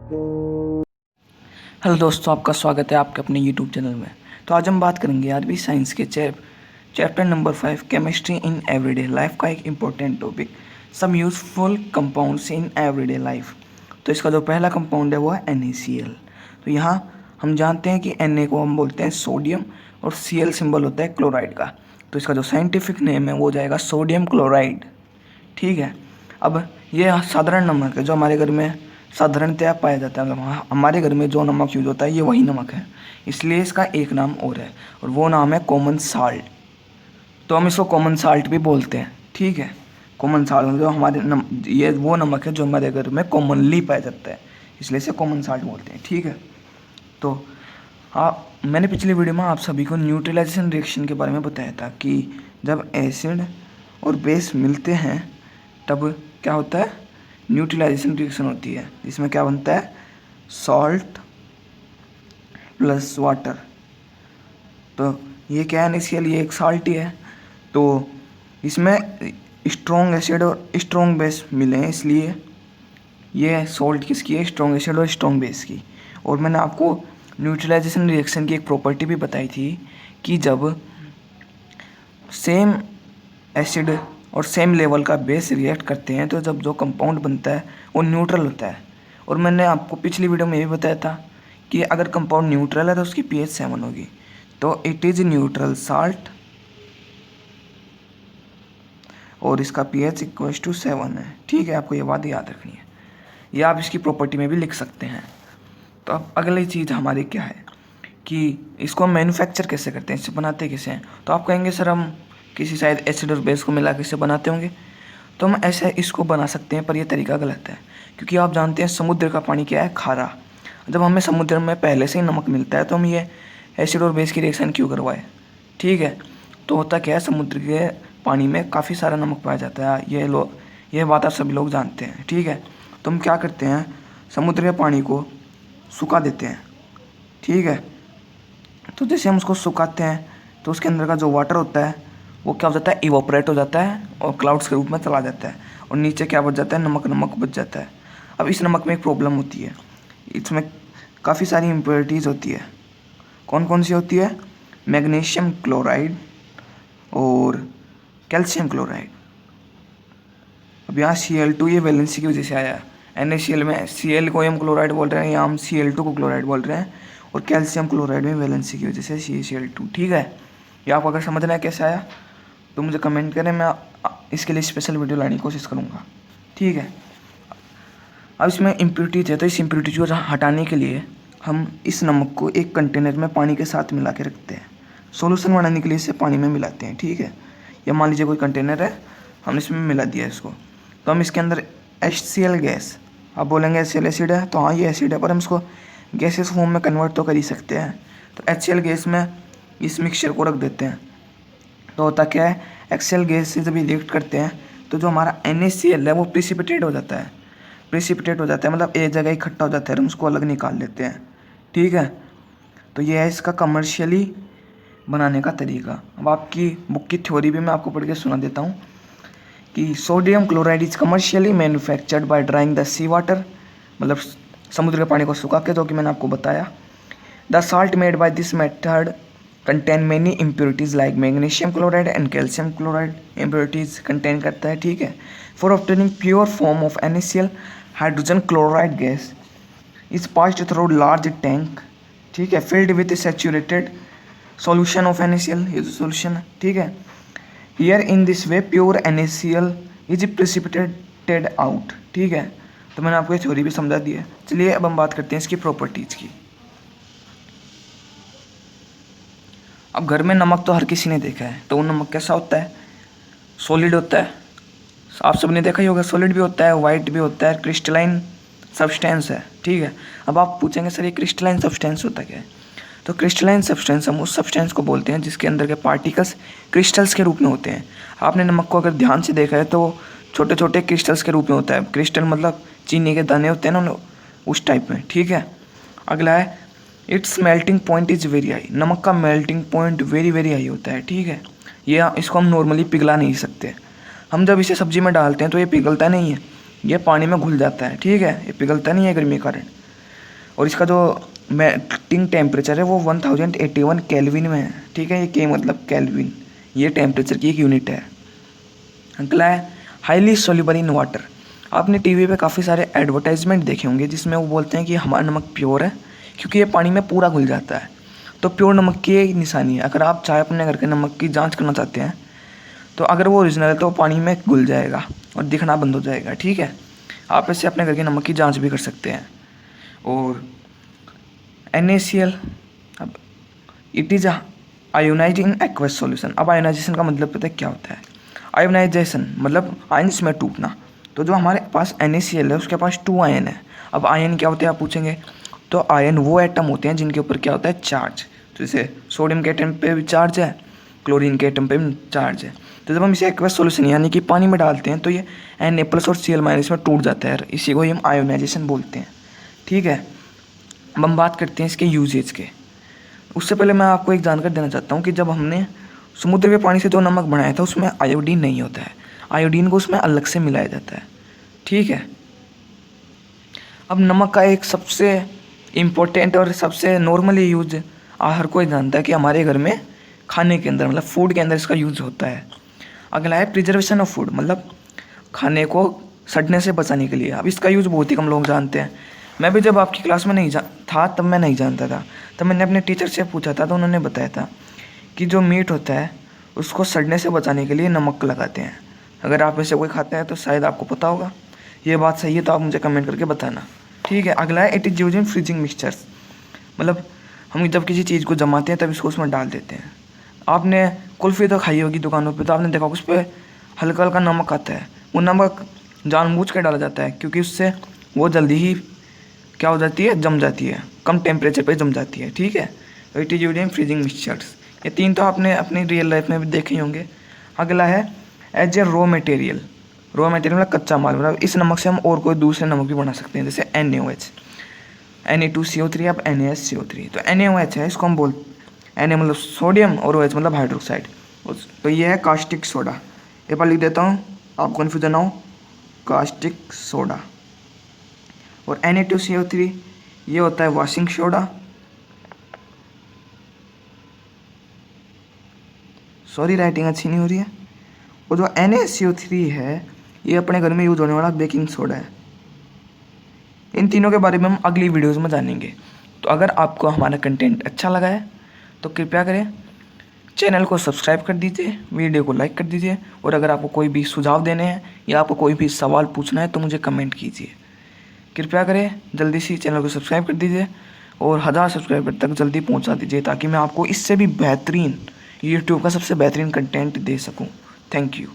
Hello दोस्तों, आपका स्वागत है आपके अपने यूट्यूब चैनल में। तो आज हम बात करेंगे आरबी साइंस के chapter number 5 chemistry in everyday life का एक important topic, some useful compounds in everyday life. तो इसका जो पहला कंपाउंड है वो है NaCl। तो यहाँ हम जानते हैं कि Na को हम बोलते हैं सोडियम और Cl सिंबल होता है क्लोराइड का। तो इसका जो साइंटिफिक नेम है वो हो जाएगा सोडियम क्लोराइड। ठीक है। अब ये साधारण नमक है जो हमारे घर में साधारणतया पाया जाता है। मतलब हमारे घर में जो नमक यूज होता है ये वही नमक है, इसलिए इसका एक नाम और है और वो नाम है कॉमन साल्ट। तो हम इसको कॉमन साल्ट भी बोलते हैं। ठीक है। कॉमन साल्ट मतलब ये वो नमक है जो हमारे घर में कॉमनली पाया जाता है, इसलिए इसे कॉमन साल्ट बोलते हैं। ठीक है। तो मैंने पिछली वीडियो में आप सभी को न्यूट्रलाइजेशन रिएक्शन के बारे में बताया था कि जब एसिड और बेस मिलते हैं तब क्या होता है, न्यूट्रलाइजेशन रिएक्शन होती है, जिसमें क्या बनता है, सॉल्ट प्लस वाटर। तो ये क्या है, NaCl ये एक साल्ट ही है। तो इसमें स्ट्रॉन्ग एसिड और स्ट्रॉन्ग बेस मिले हैं, इसलिए ये सॉल्ट किसकी है, स्ट्रॉन्ग एसिड और स्ट्रॉन्ग बेस की। और मैंने आपको न्यूट्रलाइजेशन रिएक्शन की एक प्रॉपर्टी भी बताई थी कि जब सेम एसिड और सेम लेवल का बेस रिएक्ट करते हैं तो जब जो कंपाउंड बनता है वो न्यूट्रल होता है। और मैंने आपको पिछली वीडियो में ये भी बताया था कि अगर कंपाउंड न्यूट्रल है तो उसकी pH 7 होगी, तो इट इज़ न्यूट्रल साल्ट और इसका pH इक्वल्स टू 7 है। ठीक है, आपको ये बात याद रखनी है, ये आप इसकी प्रॉपर्टी में भी लिख सकते हैं। तो अब अगली चीज़ हमारी क्या है कि इसको हम मैन्युफैक्चर कैसे करते हैं, इससे बनाते कैसे हैं। तो आप कहेंगे सर हम किसी शायद एसिड और बेस को मिला के इसे बनाते होंगे। तो हम ऐसे इसको बना सकते हैं, पर यह तरीका गलत है, क्योंकि आप जानते हैं समुद्र का पानी क्या है, खारा। जब हमें समुद्र में पहले से ही नमक मिलता है तो हम ये एसिड और बेस की रिएक्शन क्यों करवाएं। ठीक है। तो होता क्या है, समुद्र के पानी में काफ़ी सारा नमक पाया जाता है, ये बात आप सभी लोग जानते हैं। ठीक है। तो हम क्या करते हैं, समुद्र के पानी को सुखा देते हैं। ठीक है। तो जैसे हम उसको सुखाते हैं तो उसके अंदर का जो वाटर होता है वो क्या हो जाता है, इवोपरेट हो जाता है और क्लाउड्स के रूप में चला जाता है, और नीचे क्या बच जाता है, नमक नमक बच जाता है। अब इस नमक में एक प्रॉब्लम होती है, इसमें काफ़ी सारी इम्प्योरिटीज़ होती है। कौन कौन सी होती है, मैग्नीशियम क्लोराइड और कैल्शियम क्लोराइड। अब यहाँ Cl2 ये वैलेंसी की वजह से आया है। NaCl में Cl को हम क्लोराइड बोल रहे हैं, यहाँ हम Cl2 को क्लोराइड बोल रहे हैं, और कैल्शियम क्लोराइड में वैलेंसी की वजह से CaCl2। ठीक है। ये आपको अगर समझना है कैसे आया तो मुझे कमेंट करें, मैं इसके लिए स्पेशल वीडियो लाने की कोशिश करूँगा। ठीक है। अब इसमें इम्प्योरिटीज है, तो इस इम्प्योरिटीज को हटाने के लिए हम इस नमक को एक कंटेनर में पानी के साथ मिला के रखते हैं। सॉल्यूशन बनाने के लिए इसे पानी में मिलाते हैं। ठीक है। या मान लीजिए कोई कंटेनर है, हमने इसमें मिला दिया इसको, तो हम इसके अंदर HCl गैस, आप बोलेंगे HCl एसिड है, तो हाँ ये एसिड है, पर हम इसको गैसेस फॉर्म में कन्वर्ट तो कर ही सकते हैं। तो HCl गैस में इस मिक्सचर को रख देते हैं। तो होता क्या है, HCl गैस से जब रिएक्ट करते हैं तो जो हमारा NaCl है वो प्रिसिपिटेट हो जाता है। प्रिसिपिटेट हो जाता है मतलब एक जगह इकट्ठा हो जाता है, हम उसको अलग निकाल लेते हैं। ठीक है। तो ये है इसका कमर्शियली बनाने का तरीका। अब आपकी बुक की थ्योरी भी मैं आपको पढ़ के सुना देता हूँ कि sodium chloride is commercially manufactured by drying the sea water, मतलब समुद्र के पानी को सुखा के, जो कि मैंने आपको बताया। The salt made by this method contain many impurities like magnesium chloride and calcium chloride impurities contain करता है। ठीक है। For obtaining pure form of NaCl hydrogen chloride gas is passed through large tank. ठीक है, filled with saturated solution of NaCl, ये solution है। ठीक है। Here in this way pure NaCl is precipitated out. ठीक है। तो मैंने आपको ये थ्योरी भी समझा दी है। चलिए अब हम बात करते हैं इसकी प्रॉपर्टीज़ की। अब घर में नमक तो हर किसी ने देखा है, तो वो नमक कैसा होता है, सॉलिड होता है। आप सबने देखा ही होगा, सॉलिड भी होता है, वाइट भी होता है, क्रिस्टलाइन सब्सटेंस है। ठीक है। अब आप पूछेंगे सर ये क्रिस्टलाइन सब्सटेंस होता क्या है, तो क्रिस्टलाइन सब्सटेंस हम उस सब्सटेंस को बोलते हैं जिसके अंदर के पार्टिकल्स क्रिस्टल्स के रूप में होते हैं। आपने नमक को अगर ध्यान से देखा है तो छोटे छोटे क्रिस्टल्स के रूप में होता है। क्रिस्टल मतलब चीनी के दाने होते हैं ना, उस टाइप में। ठीक है। अगला है it's melting point is very high. नमक का melting point very very high होता है। ठीक है। ये इसको हम नॉर्मली पिघला नहीं सकते। हम जब इसे सब्जी में डालते हैं तो ये पिघलता नहीं है, ये पानी में घुल जाता है। ठीक है। ये पिघलता नहीं है गर्मी के कारण। और इसका जो मेल्टिंग टेम्परेचर है वो 1081 केल्विन में है। ठीक है, ये के मतलब केल्विन, ये टेम्परेचर की एक यूनिट है। अगला है हाईली सोल्यूबल इन वाटर। आपने टीवी पे काफ़ी सारे एडवर्टाइजमेंट देखे होंगे जिसमें वो बोलते हैं कि हमारा नमक प्योर है क्योंकि ये पानी में पूरा घुल जाता है। तो प्योर नमक की एक निशानी है। अगर आप चाहे अपने घर के नमक की जांच करना चाहते हैं तो अगर वो ओरिजिनल है तो वो पानी में घुल जाएगा और दिखना बंद हो जाएगा। ठीक है, आप ऐसे अपने घर के नमक की जांच भी कर सकते हैं। और NaCl, अब it is ionise in aqueous solution. अब आयोनाइजेशन का मतलब पता है क्या होता है? आयोनाइजेशन मतलब आयंस में टूटना। तो जो हमारे पास NaCl है उसके पास 2 आयन है। अब आयन क्या होते हैं आप पूछेंगे, तो आयन वो एटम होते हैं जिनके ऊपर क्या होता है? चार्ज। तो जैसे सोडियम के एटम पे भी चार्ज है, क्लोरीन के एटम पे भी चार्ज है। तो जब हम इसे एक्वस सॉल्यूशन यानी कि पानी में डालते हैं तो ये Na+ और Cl- में टूट जाता है। इसी को हम आयोनाइजेशन बोलते हैं। ठीक है, अब हम बात करते हैं इसके यूजेज के। उससे पहले मैं आपको एक जानकारी देना चाहता हूँ कि जब हमने समुद्र के पानी से जो नमक बनाया था उसमें आयोडीन नहीं होता है। आयोडीन को उसमें अलग से मिलाया जाता है। ठीक है, अब नमक का एक सबसे इम्पोर्टेंट और सबसे नॉर्मली यूज हर कोई जानता है कि हमारे घर में खाने के अंदर मतलब फूड के अंदर इसका यूज होता है। अगला है प्रिजर्वेशन ऑफ फूड, मतलब खाने को सड़ने से बचाने के लिए। अब इसका यूज बहुत ही कम लोग जानते हैं। मैं भी जब आपकी क्लास में नहीं था तब मैं नहीं जानता था। तब मैंने अपने टीचर से पूछा था तो उन्होंने बताया था कि जो मीट होता है उसको सड़ने से बचाने के लिए नमक लगाते हैं। अगर आप में से कोई खाता है तो शायद आपको पता होगा। ये बात सही है तो आप मुझे कमेंट करके बताना। ठीक है, अगला है it is use in freezing mixtures, मतलब हम जब किसी चीज़ को जमाते हैं तब इसको उसमें डाल देते हैं। आपने कुल्फ़ी तो खाई होगी दुकानों पे, तो आपने देखा उस पर हल्का हल्का नमक आता है। वो नमक जानबूझ कर डाला जाता है क्योंकि उससे वो जल्दी ही क्या हो जाती है? जम जाती है, कम टेम्परेचर पे जम जाती है। ठीक है, तो it is used in freezing mixtures. ये 3 तो आपने अपनी रियल लाइफ में भी देखे ही होंगे। अगला है as a raw material. Raw material मतलब कच्चा माल, मतलब इस नमक से हम और कोई दूसरे नमक भी बना सकते हैं, जैसे NaOH, Na2CO3 अब NaSCO3। तो NaOH है, इसको हम Na मतलब सोडियम और OH मतलब हाइड्रोक्साइड। तो ये है कास्टिक सोडा। ये पर लिख देता हूँ, आप कन्फ्यूजन ना हो, कास्टिक सोडा। और Na2CO3 ये होता है वॉशिंग सोडा। सॉरी राइटिंग अच्छी नहीं हो रही है। और जो NaCO3 है ये अपने घर में यूज होने वाला बेकिंग सोडा है। इन तीनों के बारे में हम अगली वीडियोस में जानेंगे। तो अगर आपको हमारा कंटेंट अच्छा लगा है तो कृपया करें चैनल को सब्सक्राइब कर दीजिए, वीडियो को लाइक कर दीजिए। और अगर आपको कोई भी सुझाव देने हैं या आपको कोई भी सवाल पूछना है तो मुझे कमेंट कीजिए। कृपया करें जल्दी से चैनल को सब्सक्राइब कर दीजिए और 1000 सब्सक्राइबर तक जल्दी पहुंचा दीजिए ताकि मैं आपको इससे भी बेहतरीन यूट्यूब का सबसे बेहतरीन कंटेंट दे सकूं। Thank you.